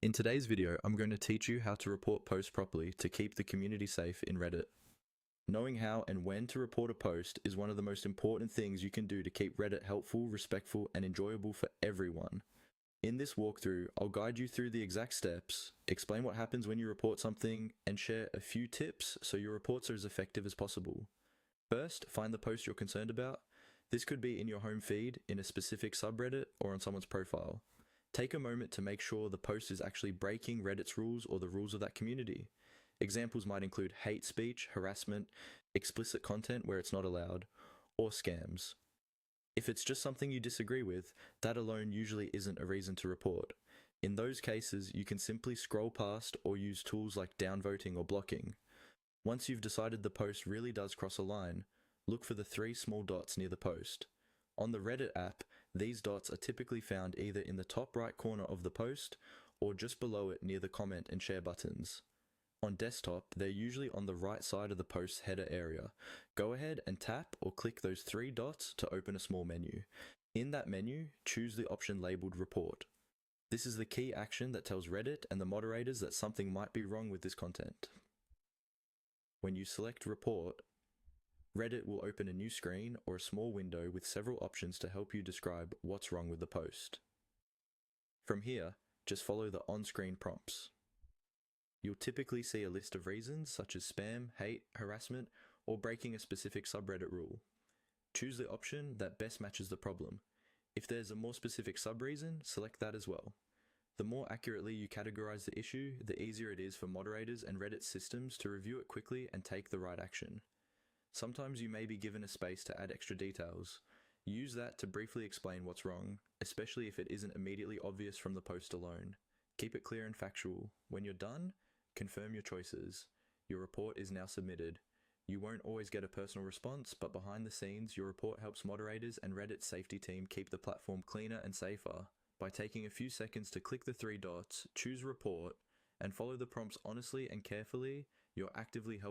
In today's video, I'm going to teach you how to report posts properly to keep the community safe in Reddit. Knowing how and when to report a post is one of the most important things you can do to keep Reddit helpful, respectful, and enjoyable for everyone. In this walkthrough, I'll guide you through the exact steps, explain what happens when you report something, and share a few tips so your reports are as effective as possible. First, find the post you're concerned about. This could be in your home feed, in a specific subreddit, or on someone's profile. Take a moment to make sure the post is actually breaking Reddit's rules or the rules of that community. Examples might include hate speech, harassment, explicit content where it's not allowed, or scams. If it's just something you disagree with, that alone usually isn't a reason to report. In those cases, you can simply scroll past or use tools like downvoting or blocking. Once you've decided the post really does cross a line, look for the 3 small dots near the post. On the Reddit app, these dots are typically found either in the top right corner of the post or just below it near the comment and share buttons. On desktop, they're usually on the right side of the post's header area. Go ahead and tap or click those 3 dots to open a small menu. In that menu, choose the option labeled Report. This is the key action that tells Reddit and the moderators that something might be wrong with this content. When you select Report, Reddit will open a new screen or a small window with several options to help you describe what's wrong with the post. From here, just follow the on-screen prompts. You'll typically see a list of reasons such as spam, hate, harassment, or breaking a specific subreddit rule. Choose the option that best matches the problem. If there's a more specific sub-reason, select that as well. The more accurately you categorize the issue, the easier it is for moderators and Reddit systems to review it quickly and take the right action. Sometimes you may be given a space to add extra details. Use that to briefly explain what's wrong, especially if it isn't immediately obvious from the post alone. Keep it clear and factual. When you're done, confirm your choices. Your report is now submitted. You won't always get a personal response, but behind the scenes, your report helps moderators and Reddit's safety team keep the platform cleaner and safer. By taking a few seconds to click the 3 dots, choose Report, and follow the prompts honestly and carefully, you're actively helping